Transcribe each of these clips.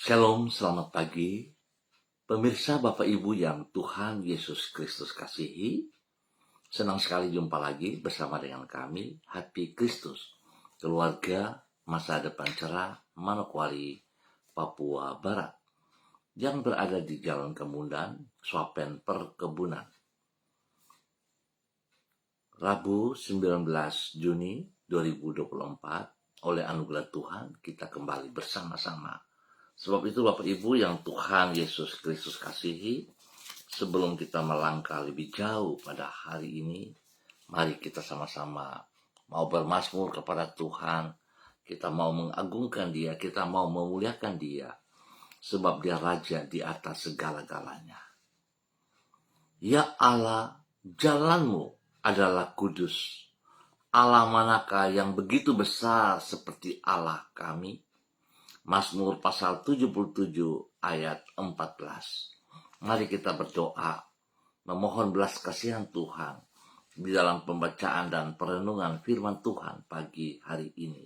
Shalom, selamat pagi. Pemirsa Bapak Ibu yang Tuhan Yesus Kristus kasihi, senang sekali jumpa lagi bersama dengan kami, Hati Kristus, keluarga masa depan cerah Manokwari, Papua Barat, yang berada di Jalan Kemundan, Swapen Perkebunan. Rabu 19 Juni 2024, oleh anugerah Tuhan kita kembali bersama-sama. Sebab itu Bapak Ibu yang Tuhan Yesus Kristus kasihi, sebelum kita melangkah lebih jauh pada hari ini, mari kita sama-sama mau bermazmur kepada Tuhan. Kita mau mengagungkan Dia, kita mau memuliakan Dia, sebab Dia Raja di atas segala-galanya. Ya Allah, jalanmu adalah kudus. Allah manakah yang begitu besar seperti Allah kami? Mazmur pasal 77 ayat 14. Mari kita berdoa, memohon belas kasihan Tuhan di dalam pembacaan dan perenungan firman Tuhan pagi hari ini.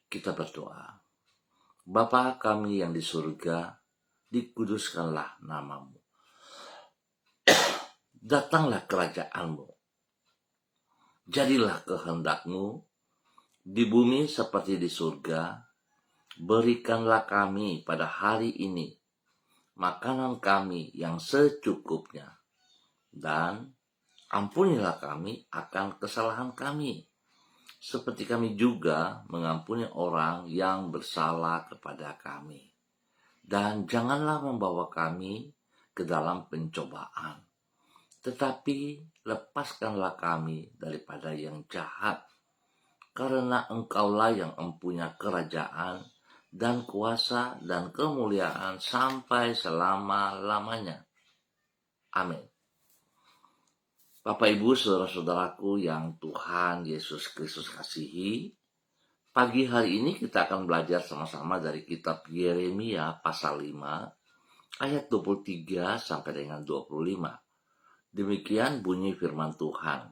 Kita berdoa. Bapa kami yang di surga, dikuduskanlah namamu. Datanglah kerajaanmu. Jadilah kehendakmu di bumi seperti di surga. Berikanlah kami pada hari ini makanan kami yang secukupnya, dan ampunilah kami akan kesalahan kami, seperti kami juga mengampuni orang yang bersalah kepada kami. Dan janganlah membawa kami ke dalam pencobaan, tetapi lepaskanlah kami daripada yang jahat, karena Engkaulah yang mempunyai kerajaan dan kuasa dan kemuliaan sampai selama-lamanya. Amin. Bapak Ibu saudara-saudaraku yang Tuhan Yesus Kristus kasihi, pagi hari ini kita akan belajar sama-sama dari kitab Yeremia pasal 5 ayat 23 sampai dengan 25. Demikian bunyi firman Tuhan.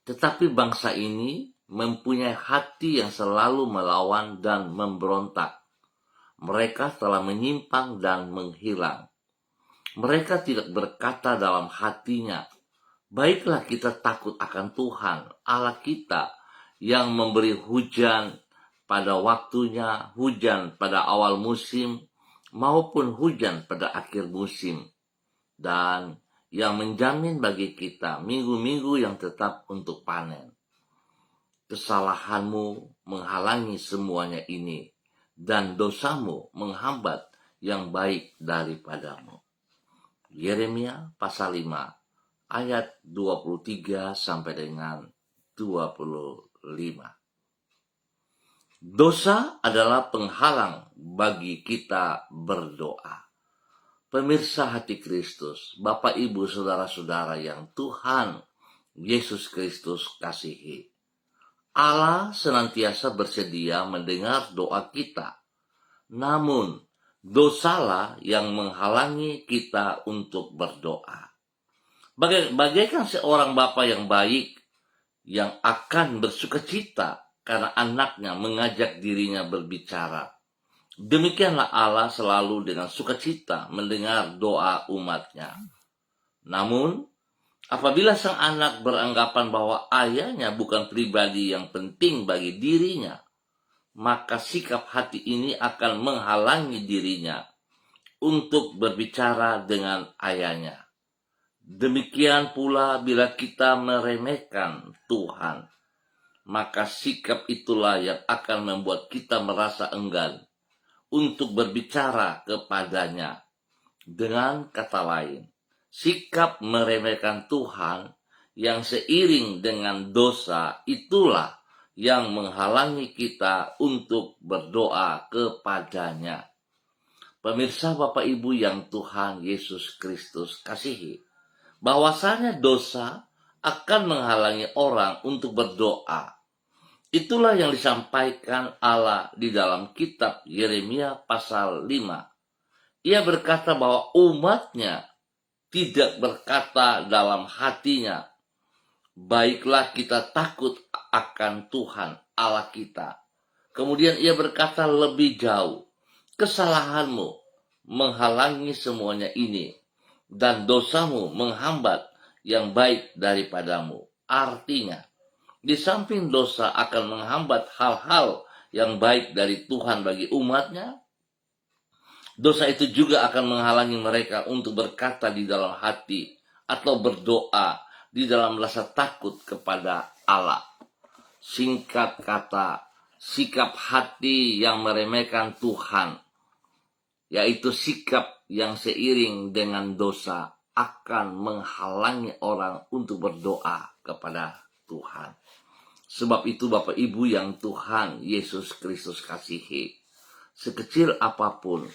Tetapi bangsa ini mempunyai hati yang selalu melawan dan memberontak. Mereka telah menyimpang dan menghilang. Mereka tidak berkata dalam hatinya, baiklah kita takut akan Tuhan, Allah kita, yang memberi hujan pada waktunya, hujan pada awal musim, maupun hujan pada akhir musim, dan yang menjamin bagi kita minggu-minggu yang tetap untuk panen. Kesalahanmu menghalangi semuanya ini, dan dosamu menghambat yang baik daripadamu. Yeremia pasal 5 ayat 23 sampai dengan 25. Dosa adalah penghalang bagi kita berdoa. Pemirsa Hati Kristus, Bapak Ibu saudara-saudara yang Tuhan Yesus Kristus kasihi, Allah senantiasa bersedia mendengar doa kita. Namun, dosalah yang menghalangi kita untuk berdoa. Bagaikan seorang bapa yang baik yang akan bersukacita karena anaknya mengajak dirinya berbicara. Demikianlah Allah selalu dengan sukacita mendengar doa umatnya. Namun, apabila sang anak beranggapan bahwa ayahnya bukan pribadi yang penting bagi dirinya, maka sikap hati ini akan menghalangi dirinya untuk berbicara dengan ayahnya. Demikian pula bila kita meremehkan Tuhan, maka sikap itulah yang akan membuat kita merasa enggan untuk berbicara kepadanya. Dengan kata lain, sikap meremehkan Tuhan yang seiring dengan dosa itulah yang menghalangi kita untuk berdoa kepadanya. Pemirsa Bapak Ibu yang Tuhan Yesus Kristus kasihi, bahwasanya dosa akan menghalangi orang untuk berdoa. Itulah yang disampaikan Allah di dalam kitab Yeremia pasal 5. Ia berkata bahwa umatnya tidak berkata dalam hatinya, baiklah kita takut akan Tuhan Allah kita. Kemudian ia berkata lebih jauh, kesalahanmu menghalangi semuanya ini, dan dosamu menghambat yang baik daripadamu. Artinya, di samping dosa akan menghambat hal-hal yang baik dari Tuhan bagi umatnya, dosa itu juga akan menghalangi mereka untuk berkata di dalam hati atau berdoa di dalam rasa takut kepada Allah. Singkat kata, sikap hati yang meremehkan Tuhan, yaitu sikap yang seiring dengan dosa, akan menghalangi orang untuk berdoa kepada Tuhan. Sebab itu Bapak Ibu yang Tuhan Yesus Kristus kasihi, sekecil apapun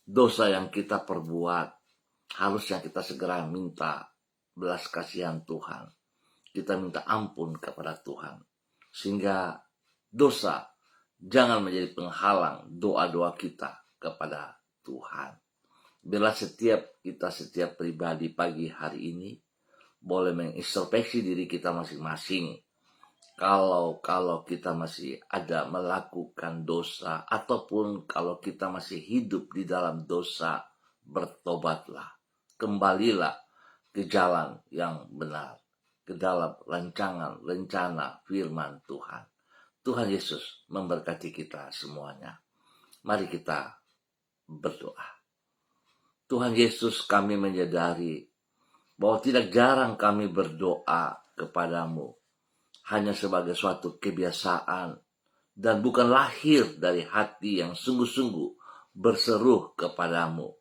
dosa yang kita perbuat, harusnya kita segera minta belas kasihan Tuhan. Kita minta ampun kepada Tuhan, sehingga dosa jangan menjadi penghalang doa-doa kita kepada Tuhan. Bila setiap pribadi pagi hari ini boleh mengintrospeksi diri kita masing-masing. Kalau kita masih ada melakukan dosa, ataupun kalau kita masih hidup di dalam dosa, bertobatlah, kembalilah ke jalan yang benar, ke dalam rencana firman Tuhan. Tuhan Yesus memberkati kita semuanya. Mari kita berdoa. Tuhan Yesus, kami menyadari bahwa tidak jarang kami berdoa kepadamu hanya sebagai suatu kebiasaan dan bukan lahir dari hati yang sungguh-sungguh berseru kepadamu.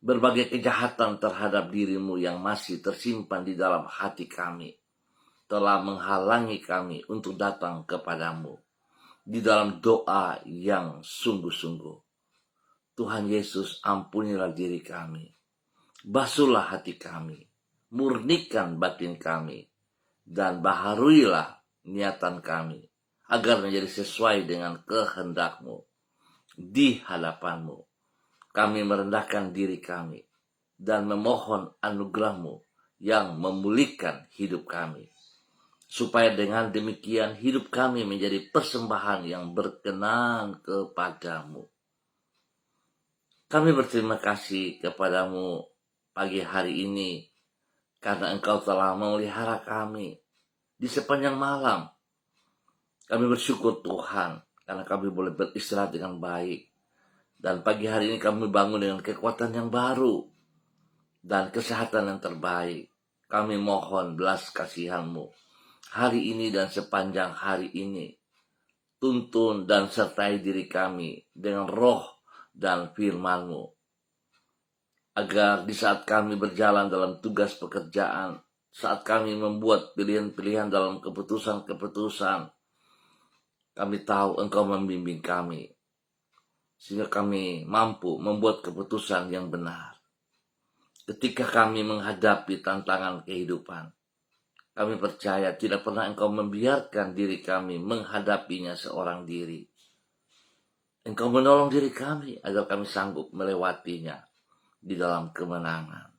Berbagai kejahatan terhadap dirimu yang masih tersimpan di dalam hati kami telah menghalangi kami untuk datang kepadamu di dalam doa yang sungguh-sungguh. Tuhan Yesus, ampunilah diri kami, basuhlah hati kami, murnikan batin kami, dan baharuilah niatan kami agar menjadi sesuai dengan kehendak-Mu di hadapan-Mu. Kami merendahkan diri kami dan memohon anugerah-Mu yang memulihkan hidup kami, supaya dengan demikian hidup kami menjadi persembahan yang berkenan kepadamu. Kami berterima kasih kepadamu pagi hari ini, karena Engkau telah memelihara kami di sepanjang malam. Kami bersyukur Tuhan, karena kami boleh beristirahat dengan baik. Dan pagi hari ini kami bangun dengan kekuatan yang baru dan kesehatan yang terbaik. Kami mohon belas kasihan-Mu hari ini dan sepanjang hari ini. Tuntun dan sertai diri kami dengan roh dan firman-Mu, agar di saat kami berjalan dalam tugas pekerjaan, saat kami membuat pilihan-pilihan dalam keputusan-keputusan, kami tahu Engkau membimbing kami, sehingga kami mampu membuat keputusan yang benar. Ketika kami menghadapi tantangan kehidupan, kami percaya tidak pernah Engkau membiarkan diri kami menghadapinya seorang diri. Engkau menolong diri kami agar kami sanggup melewatinya di dalam kemenangan.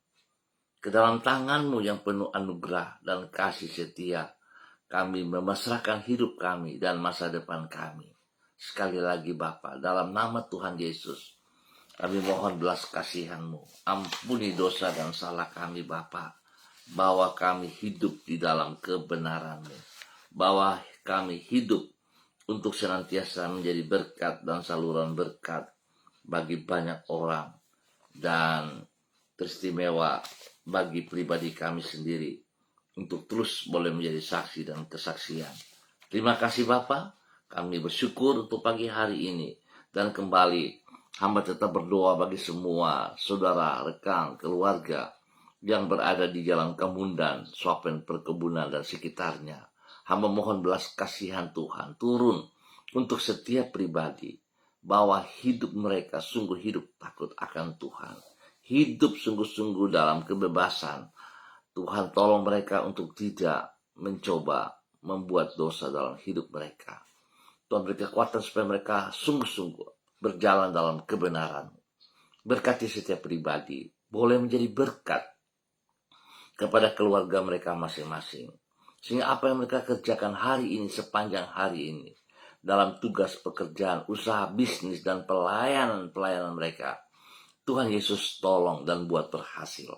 Ke dalam tangan-Mu yang penuh anugerah dan kasih setia, kami memasrahkan hidup kami dan masa depan kami. Sekali lagi Bapa, dalam nama Tuhan Yesus, kami mohon belas kasihan-Mu. Ampuni dosa dan salah kami Bapa. Bawa kami hidup di dalam kebenaran-Mu. Bawa kami hidup untuk senantiasa menjadi berkat dan saluran berkat bagi banyak orang, dan teristimewa bagi pribadi kami sendiri untuk terus boleh menjadi saksi dan kesaksian. Terima kasih Bapa, kami bersyukur untuk pagi hari ini, dan kembali hamba tetap berdoa bagi semua saudara, rekan, keluarga yang berada di Jalan Kemundan, Swapen Perkebunan dan sekitarnya. Hamba mohon belas kasihan Tuhan turun untuk setiap pribadi, bahwa hidup mereka sungguh hidup takut akan Tuhan, hidup sungguh-sungguh dalam kebebasan. Tuhan tolong mereka untuk tidak mencoba membuat dosa dalam hidup mereka. Tuhan beri kekuatan supaya mereka sungguh-sungguh berjalan dalam kebenaran. Berkati setiap pribadi, boleh menjadi berkat kepada keluarga mereka masing-masing, sehingga apa yang mereka kerjakan hari ini, sepanjang hari ini, dalam tugas pekerjaan, usaha bisnis, dan pelayanan mereka. Tuhan Yesus tolong dan buat berhasil.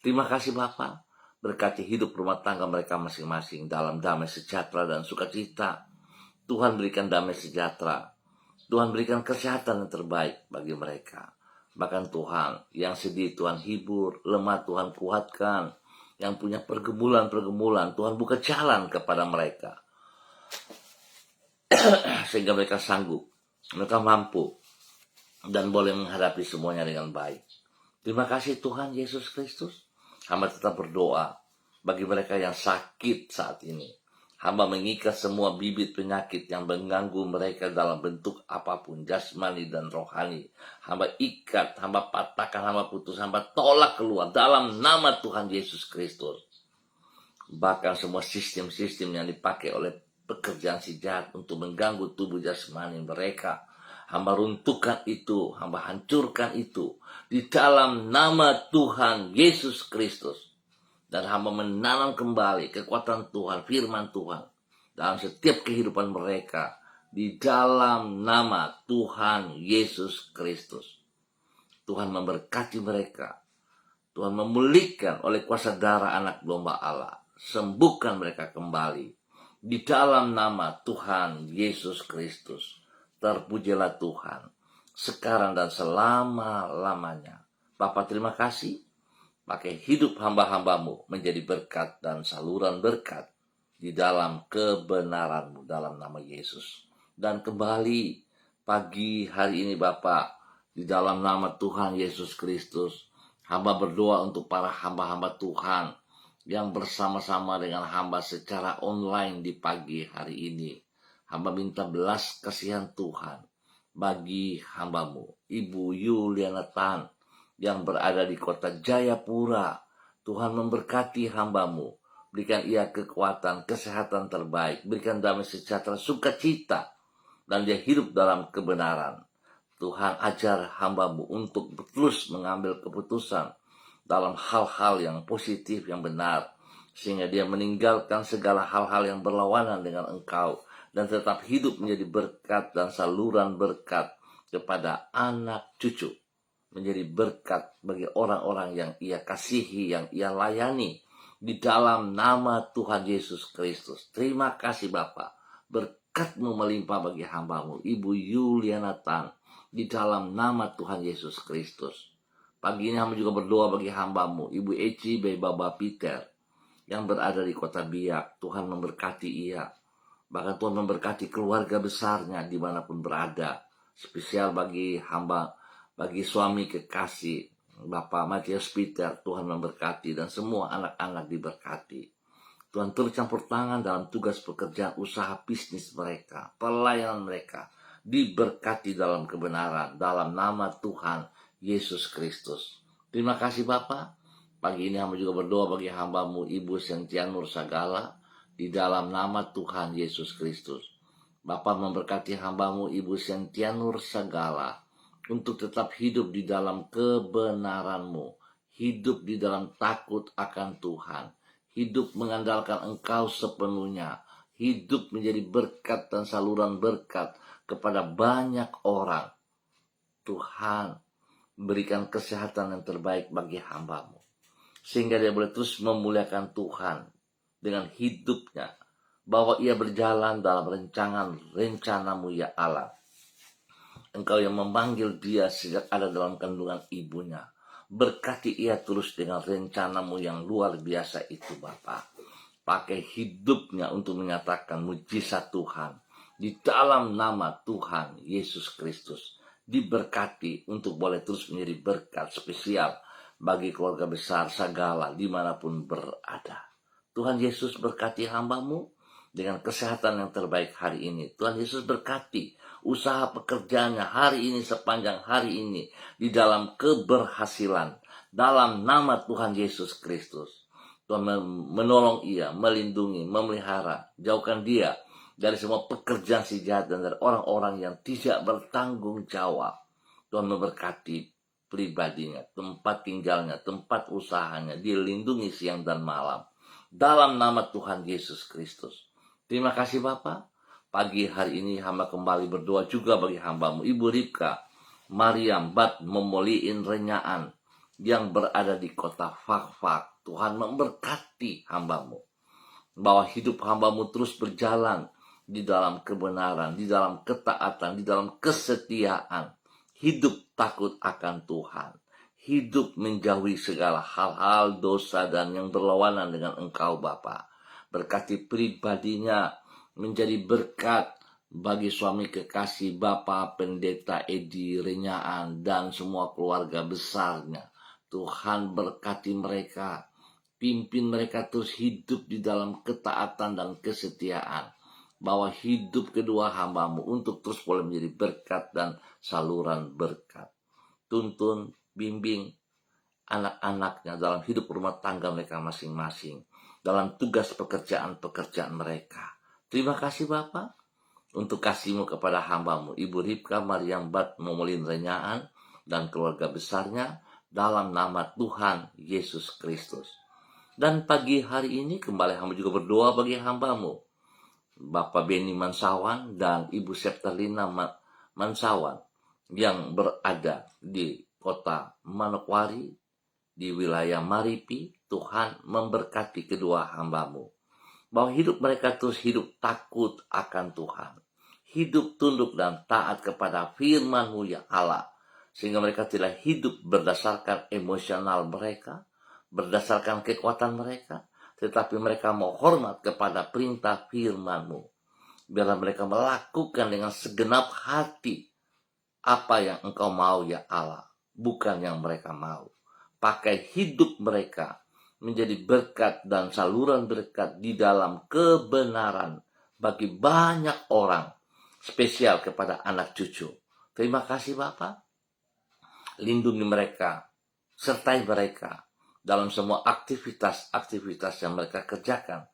Terima kasih Bapa, berkati hidup rumah tangga mereka masing-masing dalam damai sejahtera dan sukacita. Tuhan berikan damai sejahtera. Tuhan berikan kesehatan yang terbaik bagi mereka. Bahkan Tuhan, yang sedih Tuhan hibur, lemah Tuhan kuatkan, yang punya pergumulan-pergumulan, Tuhan buka jalan kepada mereka. Sehingga mereka sanggup, mereka mampu, dan boleh menghadapi semuanya dengan baik. Terima kasih Tuhan Yesus Kristus. Hamba tetap berdoa bagi mereka yang sakit saat ini. Hamba mengikat semua bibit penyakit yang mengganggu mereka dalam bentuk apapun, jasmani dan rohani. Hamba ikat, hamba patahkan, hamba putus, hamba tolak keluar dalam nama Tuhan Yesus Kristus. Bahkan semua sistem-sistem yang dipakai oleh pekerjaan si jahat untuk mengganggu tubuh jasmani mereka, hamba runtuhkan itu, hamba hancurkan itu di dalam nama Tuhan Yesus Kristus. Dan hamba menanam kembali kekuatan Tuhan, firman Tuhan dalam setiap kehidupan mereka di dalam nama Tuhan Yesus Kristus. Tuhan memberkati mereka. Tuhan memulihkan oleh kuasa darah anak domba Allah. Sembuhkan mereka kembali di dalam nama Tuhan Yesus Kristus. Terpujilah Tuhan sekarang dan selama-lamanya. Bapa, terima kasih. Pakai hidup hamba-hambamu menjadi berkat dan saluran berkat di dalam kebenaranmu dalam nama Yesus. Dan kembali pagi hari ini Bapa, di dalam nama Tuhan Yesus Kristus, hamba berdoa untuk para hamba-hamba Tuhan yang bersama-sama dengan hamba secara online di pagi hari ini. Hamba minta belas kasihan Tuhan bagi hambamu, Ibu Yuliana Tan, yang berada di kota Jayapura. Tuhan memberkati hambamu. Berikan ia kekuatan, kesehatan terbaik. Berikan damai sejahtera, sukacita. Dan dia hidup dalam kebenaran. Tuhan ajar hambamu untuk terus mengambil keputusan dalam hal-hal yang positif, yang benar. Sehingga dia meninggalkan segala hal-hal yang berlawanan dengan engkau. Dan tetap hidup menjadi berkat dan saluran berkat kepada anak cucu. Menjadi berkat bagi orang-orang yang ia kasihi, yang ia layani di dalam nama Tuhan Yesus Kristus. Terima kasih Bapa, berkat-Mu melimpah bagi hambamu Ibu Yuliana Tan di dalam nama Tuhan Yesus Kristus. Pagi ini hamba juga berdoa bagi hambamu Ibu Eci Baba Peter yang berada di kota Biak. Tuhan memberkati ia, bahkan Tuhan memberkati keluarga besarnya dimanapun berada. Spesial bagi hamba, bagi suami kekasih Bapak Matius Peter, Tuhan memberkati dan semua anak-anak diberkati. Tuhan turut campur tangan dalam tugas pekerjaan, usaha bisnis mereka, pelayanan mereka, diberkati dalam kebenaran dalam nama Tuhan Yesus Kristus. Terima kasih Bapak. Pagi ini hamba juga berdoa bagi hambamu Ibu Sentianur Sagala di dalam nama Tuhan Yesus Kristus. Bapak memberkati hambamu Ibu Sentianur Sagala untuk tetap hidup di dalam kebenaran-Mu, hidup di dalam takut akan Tuhan, hidup mengandalkan Engkau sepenuhnya, hidup menjadi berkat dan saluran berkat kepada banyak orang. Tuhan, berikan kesehatan yang terbaik bagi hamba-Mu, sehingga dia boleh terus memuliakan Tuhan dengan hidupnya, bahwa ia berjalan dalam rencana-Mu ya Allah. Engkau yang memanggil dia sejak ada dalam kandungan ibunya. Berkati ia terus dengan rencana-Mu yang luar biasa itu Bapa. Pakai hidupnya untuk menyatakan mujizat Tuhan. Di dalam nama Tuhan Yesus Kristus. Diberkati untuk boleh terus menjadi berkat spesial bagi keluarga besar Sagala dimanapun berada. Tuhan Yesus berkati hamba-Mu dengan kesehatan yang terbaik hari ini. Tuhan Yesus berkati usaha pekerjaannya hari ini, sepanjang hari ini, di dalam keberhasilan dalam nama Tuhan Yesus Kristus. Tuhan menolong ia, melindungi, memelihara, jauhkan dia dari semua pekerjaan si jahat dan dari orang-orang yang tidak bertanggung jawab. Tuhan memberkati pribadinya, tempat tinggalnya, tempat usahanya, dilindungi siang dan malam dalam nama Tuhan Yesus Kristus. Terima kasih Bapak. Pagi hari ini hamba kembali berdoa juga bagi hambamu Ibu Ribka Mariam Bat Memoliin Renyaan yang berada di kota Fakfak. Tuhan memberkati hambamu, bahwa hidup hambamu terus berjalan di dalam kebenaran, di dalam ketaatan, di dalam kesetiaan. Hidup takut akan Tuhan, hidup menjauhi segala hal-hal dosa dan yang berlawanan dengan Engkau Bapa. Berkati pribadinya menjadi berkat bagi suami kekasih Bapak Pendeta Edi Renyaan dan semua keluarga besarnya. Tuhan berkati mereka, pimpin mereka terus hidup di dalam ketaatan dan kesetiaan. Bahwa hidup kedua hambamu untuk terus boleh menjadi berkat dan saluran berkat. Tuntun, bimbing anak-anaknya dalam hidup rumah tangga mereka masing-masing, dalam tugas pekerjaan-pekerjaan mereka. Terima kasih Bapa untuk kasih-Mu kepada hambamu Ibu Ribka Mariam Bat Memolin Renyaan dan keluarga besarnya, dalam nama Tuhan Yesus Kristus. Dan pagi hari ini kembali hamba juga berdoa bagi hambamu Bapak Beni Mansawan dan Ibu Septalina Mansawan yang berada di kota Manokwari, di wilayah Maripi. Tuhan memberkati kedua hambamu, bahwa hidup mereka terus hidup takut akan Tuhan, hidup tunduk dan taat kepada firman-Mu ya Allah, sehingga mereka tidak hidup berdasarkan emosional mereka, berdasarkan kekuatan mereka, tetapi mereka mau hormat kepada perintah firman-Mu. Biarlah mereka melakukan dengan segenap hati apa yang Engkau mau ya Allah, bukan yang mereka mau. Pakai hidup mereka menjadi berkat dan saluran berkat di dalam kebenaran bagi banyak orang, spesial kepada anak cucu. Terima kasih Bapak. Lindungi mereka, sertai mereka dalam semua aktivitas-aktivitas yang mereka kerjakan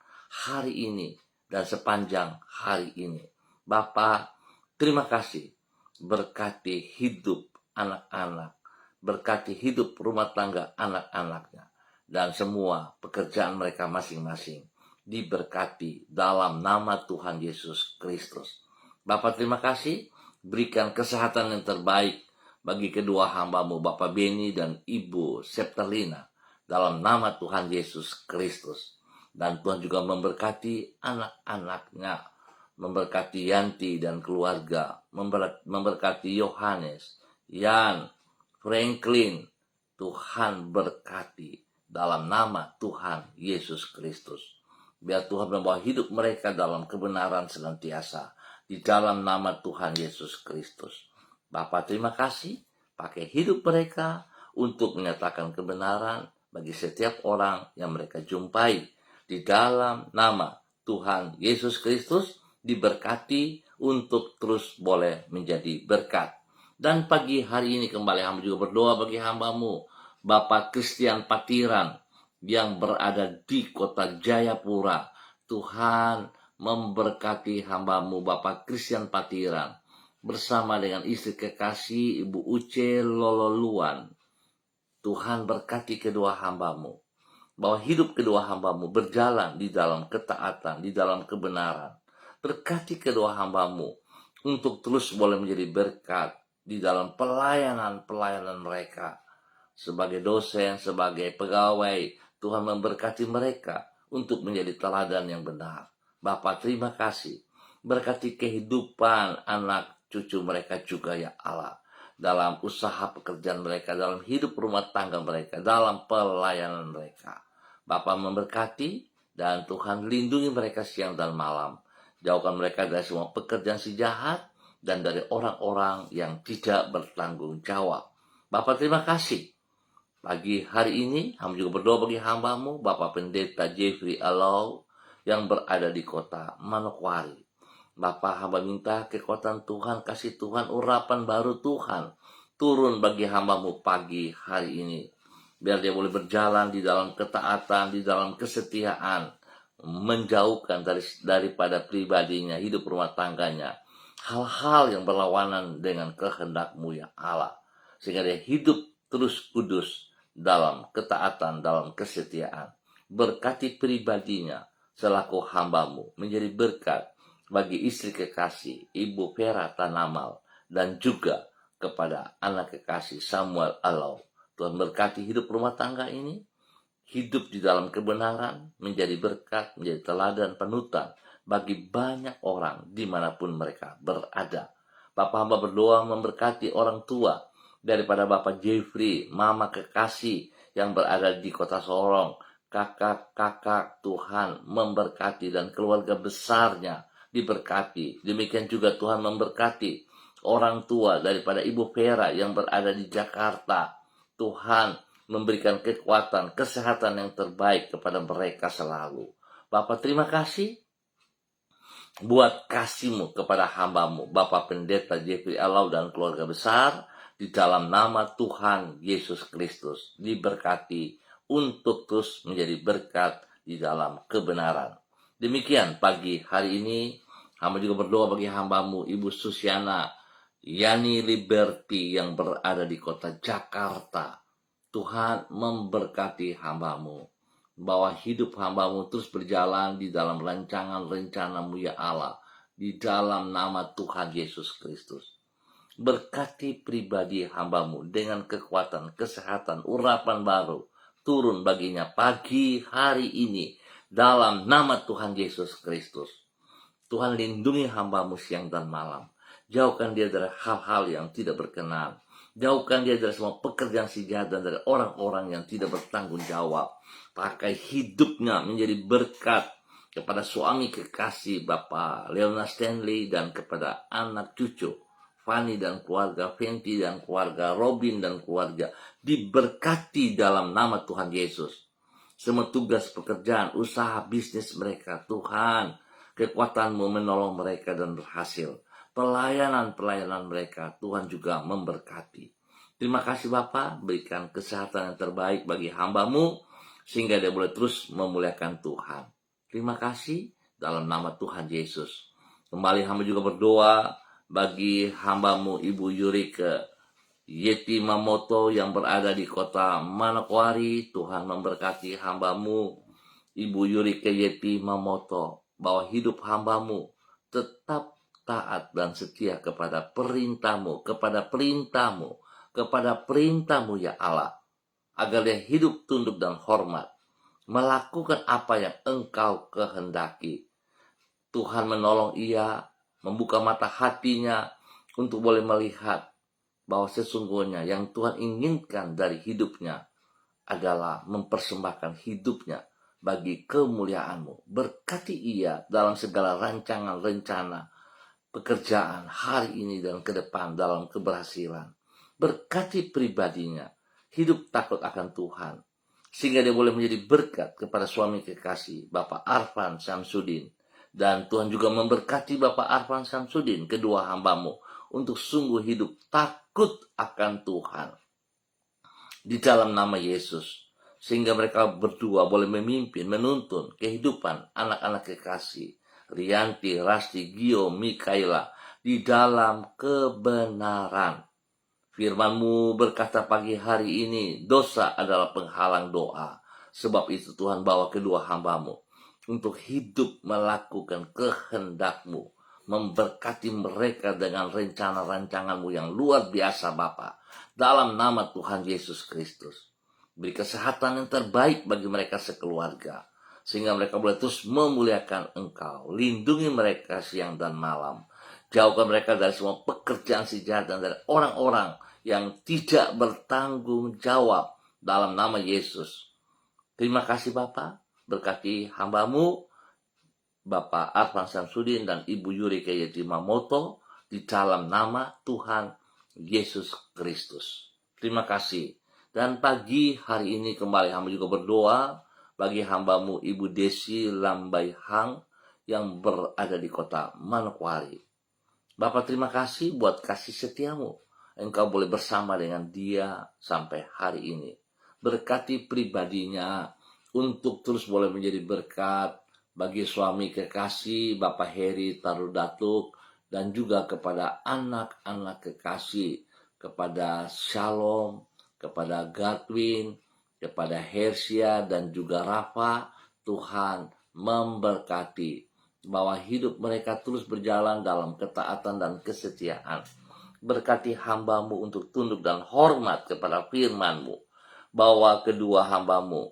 hari ini dan sepanjang hari ini. Bapa, terima kasih. Berkati hidup anak-anak, berkati hidup rumah tangga anak-anaknya, dan semua pekerjaan mereka masing-masing diberkati dalam nama Tuhan Yesus Kristus. Bapa, terima kasih. Berikan kesehatan yang terbaik bagi kedua hambamu Bapak Beni dan Ibu Septalina, dalam nama Tuhan Yesus Kristus. Dan Tuhan juga memberkati anak-anaknya, memberkati Yanti dan keluarga, memberkati Yohanes, Yan, Franklin. Tuhan berkati dalam nama Tuhan Yesus Kristus. Biar Tuhan membawa hidup mereka dalam kebenaran senantiasa, di dalam nama Tuhan Yesus Kristus. Bapak terima kasih, pakai hidup mereka untuk menyatakan kebenaran bagi setiap orang yang mereka jumpai. Di dalam nama Tuhan Yesus Kristus, diberkati untuk terus boleh menjadi berkat. Dan pagi hari ini kembali hamba juga berdoa bagi hambamu Bapak Christian Patiran yang berada di kota Jayapura. Tuhan memberkati hambamu Bapak Christian Patiran bersama dengan istri kekasih Ibu Uce Lololuan. Tuhan berkati kedua hambamu, bahwa hidup kedua hambamu berjalan di dalam ketaatan, di dalam kebenaran. Berkati kedua hambamu untuk terus boleh menjadi berkat di dalam pelayanan-pelayanan mereka. Sebagai dosen, sebagai pegawai, Tuhan memberkati mereka untuk menjadi teladan yang benar. Bapak terima kasih. Berkati kehidupan anak cucu mereka juga ya Allah, dalam usaha pekerjaan mereka, dalam hidup rumah tangga mereka, dalam pelayanan mereka. Bapa memberkati dan Tuhan lindungi mereka siang dan malam. Jauhkan mereka dari semua pekerjaan si jahat dan dari orang-orang yang tidak bertanggung jawab. Bapak terima kasih. Pagi hari ini hamba juga berdoa bagi hambamu Bapak Pendeta Jeffrey Alau yang berada di kota Manokwari. Bapak hamba minta kekuatan Tuhan, kasih Tuhan, urapan baru Tuhan turun bagi hambamu pagi hari ini. Biar dia boleh berjalan di dalam ketaatan, di dalam kesetiaan, menjauhkan daripada pribadinya, hidup rumah tangganya, hal-hal yang berlawanan dengan kehendak-Mu ya Allah, sehingga dia hidup terus kudus dalam ketaatan, dalam kesetiaan. Berkati pribadinya selaku hambamu menjadi berkat bagi istri kekasih Ibu Vera Tanamal, dan juga kepada anak kekasih Samuel Alau. Tuhan berkati hidup rumah tangga ini, hidup di dalam kebenaran, menjadi berkat, menjadi teladan panutan bagi banyak orang dimanapun mereka berada. Bapak hamba berdoa memberkati orang tua daripada Bapak Jeffrey, Mama kekasih yang berada di kota Sorong, kakak-kakak Tuhan memberkati dan keluarga besarnya diberkati. Demikian juga Tuhan memberkati orang tua daripada Ibu Vera yang berada di Jakarta. Tuhan memberikan kekuatan, kesehatan yang terbaik kepada mereka selalu. Bapak terima kasih buat kasih-Mu kepada hamba-Mu, Bapak Pendeta Jeffrey Alau dan keluarga besar, di dalam nama Tuhan Yesus Kristus. Diberkati untuk terus menjadi berkat di dalam kebenaran. Demikian pagi hari ini, hamba juga berdoa bagi hamba-Mu, Ibu Susiana Yani Liberty yang berada di kota Jakarta. Tuhan memberkati hamba-Mu, bahwa hidup hamba-Mu terus berjalan di dalam rancangan-rencana-Mu ya Allah, di dalam nama Tuhan Yesus Kristus. Berkati pribadi hamba-Mu dengan kekuatan, kesehatan, urapan baru, turun baginya pagi hari ini, dalam nama Tuhan Yesus Kristus. Tuhan lindungi hamba-Mu siang dan malam. Jauhkan dia dari hal-hal yang tidak berkenan. Jauhkan dia dari semua pekerjaan si jahat dan dari orang-orang yang tidak bertanggung jawab. Pakai hidupnya menjadi berkat kepada suami kekasih Bapak Leona Stanley dan kepada anak cucu Fanny dan keluarga, Fenty dan keluarga, Robin dan keluarga. Diberkati dalam nama Tuhan Yesus. Semua tugas pekerjaan, usaha, bisnis mereka, Tuhan, kekuatan-Mu menolong mereka dan berhasil. Pelayanan-pelayanan mereka, Tuhan juga memberkati. Terima kasih Bapak, berikan kesehatan yang terbaik bagi hamba-Mu, sehingga dia boleh terus memuliakan Tuhan. Terima kasih dalam nama Tuhan Yesus. Kembali hamba juga berdoa bagi hamba-Mu Ibu Yurike Yeti Mamoto yang berada di kota Manokwari. Tuhan memberkati hamba-Mu Ibu Yurike Yeti Mamoto, bahwa hidup hamba-Mu tetap taat dan setia kepada perintah-Mu, kepada perintah-Mu, kepada perintah-Mu ya Allah, agar dia hidup tunduk dan hormat, melakukan apa yang Engkau kehendaki. Tuhan menolong ia, membuka mata hatinya untuk boleh melihat bahwa sesungguhnya yang Tuhan inginkan dari hidupnya adalah mempersembahkan hidupnya bagi kemuliaan-Mu. Berkati ia dalam segala rancangan, rencana, pekerjaan hari ini dan ke depan dalam keberhasilan. Berkati pribadinya, hidup takut akan Tuhan, sehingga dia boleh menjadi berkat kepada suami kekasih Bapak Arfan Samsudin. Dan Tuhan juga memberkati Bapak Arfan Samsudin, kedua hamba-Mu, untuk sungguh hidup takut akan Tuhan di dalam nama Yesus, sehingga mereka berdua boleh memimpin, menuntun kehidupan anak-anak kekasih Rianti, Rasti, Gio, Mikaela di dalam kebenaran. Firman-Mu berkata pagi hari ini, dosa adalah penghalang doa. Sebab itu Tuhan bawa kedua hamba-Mu untuk hidup melakukan kehendak-Mu, memberkati mereka dengan rencana-rancangan-Mu yang luar biasa Bapa, dalam nama Tuhan Yesus Kristus. Beri kesehatan yang terbaik bagi mereka sekeluarga, sehingga mereka boleh terus memuliakan Engkau. Lindungi mereka siang dan malam. Jauhkan mereka dari semua pekerjaan si jahat dan dari orang-orang yang tidak bertanggung jawab dalam nama Yesus. Terima kasih Bapak. Berkati hamba-Mu Bapak Arfan Samsudin dan Ibu Yurike Yeti Mamoto di dalam nama Tuhan Yesus Kristus. Terima kasih. Dan pagi hari ini kembali hamba juga berdoa bagi hamba-Mu Ibu Desi Lambai Hang yang berada di kota Manokwari. Bapak terima kasih buat kasih setia-Mu. Engkau boleh bersama dengan dia sampai hari ini. Berkati pribadinya untuk terus boleh menjadi berkat bagi suami kekasih Bapak Heri Tarudatuk, dan juga kepada anak-anak kekasih, kepada Shalom, kepada Godwin, kepada Hersia dan juga Rafa. Tuhan memberkati bahwa hidup mereka terus berjalan dalam ketaatan dan kesetiaan. Berkati hamba-Mu untuk tunduk dan hormat kepada firman-Mu, bahwa kedua hamba-Mu,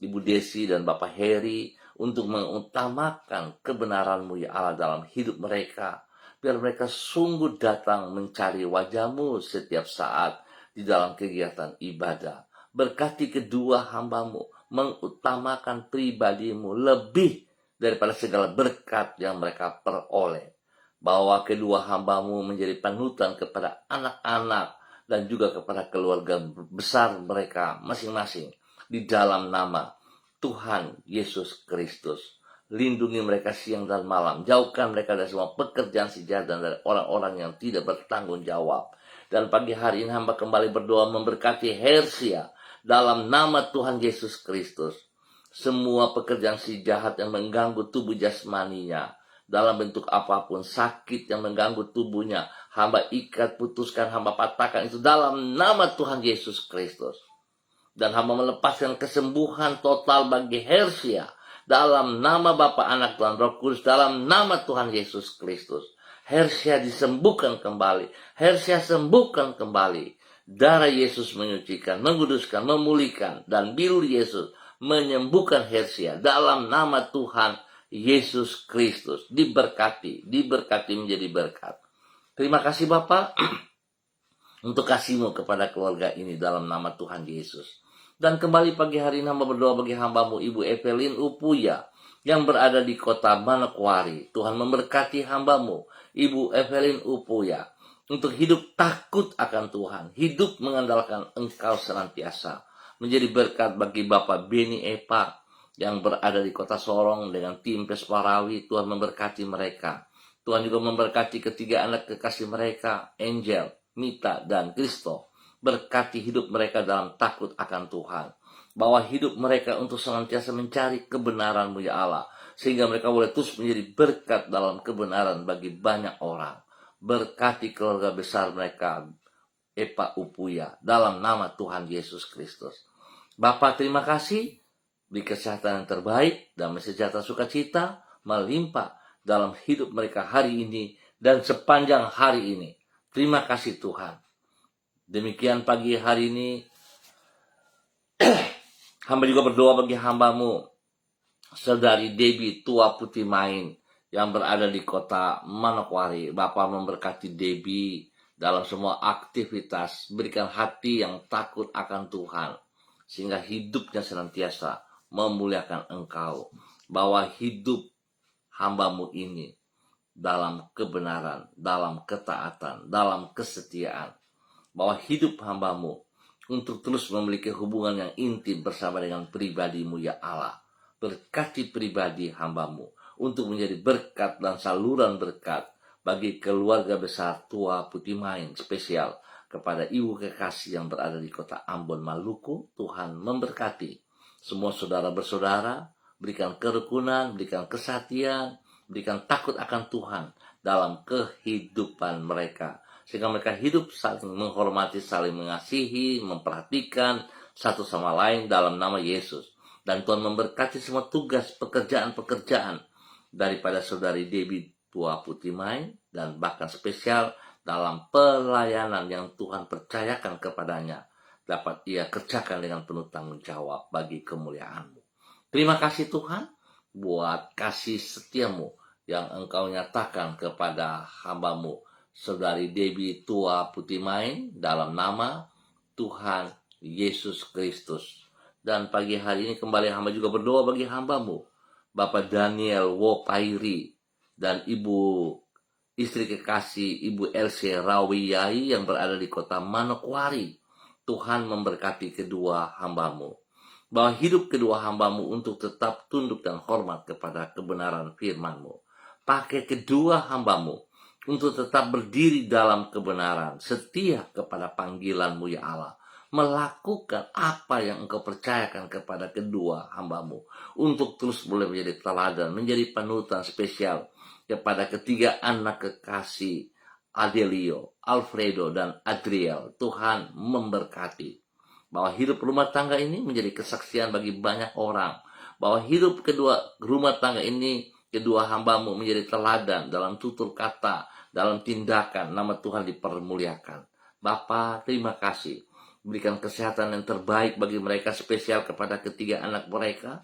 Ibu Desi dan Bapak Heri, untuk mengutamakan kebenaran-Mu ya Allah dalam hidup mereka. Biar mereka sungguh datang mencari wajah-Mu setiap saat di dalam kegiatan ibadah. Berkati kedua hamba-Mu mengutamakan pribadi-Mu lebih daripada segala berkat yang mereka peroleh. Bahwa kedua hamba-Mu menjadi panutan kepada anak-anak dan juga kepada keluarga besar mereka masing-masing di dalam nama Tuhan Yesus Kristus. Lindungi mereka siang dan malam. Jauhkan mereka dari semua pekerjaan si jahat dan dari orang-orang yang tidak bertanggung jawab. Dan pagi hari ini hamba kembali berdoa memberkati Hersia dalam nama Tuhan Yesus Kristus. Semua pekerjaan si jahat yang mengganggu tubuh jasmaninya, dalam bentuk apapun, sakit yang mengganggu tubuhnya, hamba ikat, putuskan, hamba patahkan itu dalam nama Tuhan Yesus Kristus. Dan hamba melepaskan kesembuhan total bagi Hersia dalam nama Bapa, Anak, dan Roh Kudus, dalam nama Tuhan Yesus Kristus. Hersia disembuhkan kembali, Hersia sembuhkan kembali. Darah Yesus menyucikan, menguduskan, memulihkan, dan biru Yesus menyembuhkan Hersia dalam nama Tuhan Yesus Kristus. Diberkati menjadi berkat. Terima kasih Bapak untuk kasih-Mu kepada keluarga ini dalam nama Tuhan Yesus. Dan kembali pagi hari ini hamba berdoa bagi hamba-Mu Ibu Evelyn Upuya yang berada di kota Manokwari. Tuhan memberkati hamba-Mu Ibu Evelyn Upuya untuk hidup takut akan Tuhan, hidup mengandalkan Engkau senantiasa. Menjadi berkat bagi Bapak Beni Epa yang berada di kota Sorong dengan tim Pesparawi. Tuhan memberkati mereka. Tuhan juga memberkati ketiga anak kekasih mereka, Angel, Mita, dan Kristo. Berkati hidup mereka dalam takut akan Tuhan. Bawa hidup mereka untuk senantiasa mencari kebenaran-Mu ya Allah, sehingga mereka boleh terus menjadi berkat dalam kebenaran bagi banyak orang. Berkati keluarga besar mereka, Epa Upuya, dalam nama Tuhan Yesus Kristus. Bapak terima kasih, beri kesehatan yang terbaik, damai sejahtera sukacita melimpah dalam hidup mereka hari ini dan sepanjang hari ini. Terima kasih Tuhan. Demikian pagi hari ini hamba juga berdoa bagi hamba-Mu Saudari Debbie Tua Putih Main yang berada di kota Manokwari. Bapak memberkati Debbie dalam semua aktivitas, berikan hati yang takut akan Tuhan, sehingga hidupnya senantiasa memuliakan Engkau. Bahwa hidup hamba-Mu ini dalam kebenaran, dalam ketaatan, dalam kesetiaan. Bahwa hidup hamba-Mu untuk terus memiliki hubungan yang intim bersama dengan pribadi-Mu ya Allah. Berkati pribadi hamba-Mu untuk menjadi berkat dan saluran berkat bagi keluarga besar Tua Putih Main, spesial kepada ibu kekasih yang berada di kota Ambon, Maluku. Tuhan memberkati semua saudara bersaudara, berikan kerukunan, berikan kesatian, berikan takut akan Tuhan dalam kehidupan mereka, sehingga mereka hidup saling menghormati, saling mengasihi, memperhatikan satu sama lain dalam nama Yesus. Dan Tuhan memberkati semua tugas pekerjaan-pekerjaan daripada Saudari Debbie Tua Putih Main, dan bahkan spesial dalam pelayanan yang Tuhan percayakan kepadanya, dapat ia kerjakan dengan penuh tanggung jawab bagi kemuliaan-Mu. Terima kasih Tuhan buat kasih setia-Mu yang Engkau nyatakan kepada hamba-Mu Saudari Debbie Tua Putih Main dalam nama Tuhan Yesus Kristus. Dan pagi hari ini kembali hamba juga berdoa bagi hamba-Mu Bapak Daniel Wopairi dan Ibu istri kekasih Ibu Elsie Rawiyai yang berada di kota Manokwari. Tuhan memberkati kedua hamba-Mu, bahwa hidup kedua hamba-Mu untuk tetap tunduk dan hormat kepada kebenaran firman-Mu. Pakai kedua hamba-Mu untuk tetap berdiri dalam kebenaran, setia kepada panggilan-Mu ya Allah, melakukan apa yang Engkau percayakan kepada kedua hamba-Mu, untuk terus boleh menjadi teladan, menjadi panutan spesial kepada ketiga anak kekasih Adelio, Alfredo, dan Adriel. Tuhan memberkati bahwa hidup rumah tangga ini menjadi kesaksian bagi banyak orang, bahwa hidup kedua rumah tangga ini kedua hamba-Mu menjadi teladan dalam tutur kata, dalam tindakan, nama Tuhan dipermuliakan. Bapa, terima kasih. Berikan kesehatan yang terbaik bagi mereka, spesial kepada ketiga anak mereka.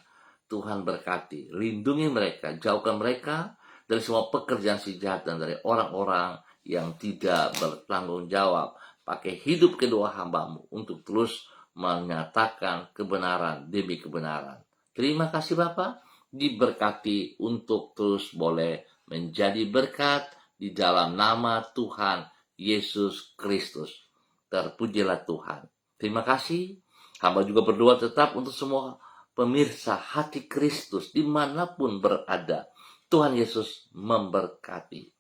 Tuhan berkati, lindungi mereka, jauhkan mereka dari semua pekerjaan si jahat dan dari orang-orang yang tidak bertanggung jawab. Pakai hidup kedua hamba-Mu untuk terus menyatakan kebenaran demi kebenaran. Terima kasih Bapa, diberkati untuk terus boleh menjadi berkat di dalam nama Tuhan Yesus Kristus. Terpujilah Tuhan. Terima kasih. Hamba juga berdoa tetap untuk semua pemirsa hati Kristus dimanapun berada. Tuhan Yesus memberkati.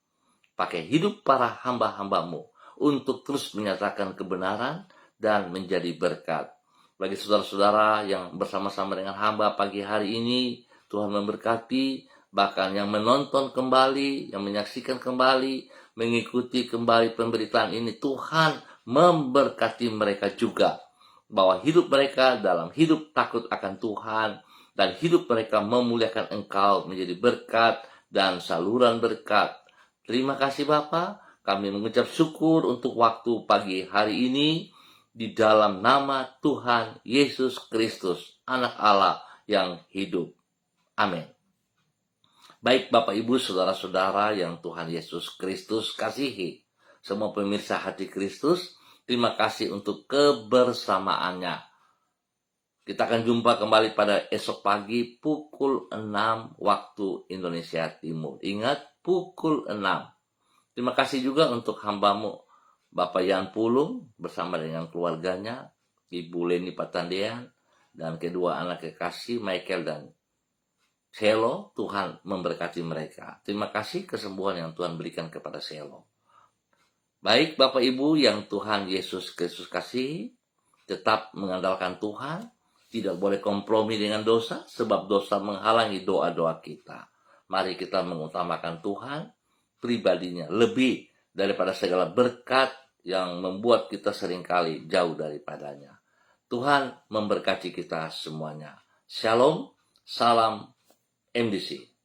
Pakai hidup para hamba-hamba-Mu untuk terus menyatakan kebenaran dan menjadi berkat. Bagi saudara-saudara yang bersama-sama dengan hamba pagi hari ini, Tuhan memberkati. Bahkan yang menonton kembali, yang menyaksikan kembali, mengikuti kembali pemberitaan ini, Tuhan memberkati mereka juga. Bahwa hidup mereka dalam hidup takut akan Tuhan, dan hidup mereka memuliakan Engkau menjadi berkat dan saluran berkat. Terima kasih Bapa, kami mengucap syukur untuk waktu pagi hari ini di dalam nama Tuhan Yesus Kristus, Anak Allah yang hidup. Amin. Baik Bapak Ibu Saudara-saudara yang Tuhan Yesus Kristus kasihi, semua pemirsa hati Kristus, terima kasih untuk kebersamaannya. Kita akan jumpa kembali pada esok pagi pukul 6 waktu Indonesia Timur. Ingat, pukul 6. Terima kasih juga untuk hamba-Mu, Bapak Yan Pulung bersama dengan keluarganya, Ibu Leni Patandean, dan kedua anak kekasih Michael dan Selo. Tuhan memberkati mereka. Terima kasih kesembuhan yang Tuhan berikan kepada Selo. Baik Bapak Ibu yang Tuhan Yesus Kristus kasih, tetap mengandalkan Tuhan, tidak boleh kompromi dengan dosa, sebab dosa menghalangi doa-doa kita. Mari kita mengutamakan Tuhan, pribadinya, lebih daripada segala berkat yang membuat kita seringkali jauh daripadanya. Tuhan memberkati kita semuanya. Shalom, salam MDC.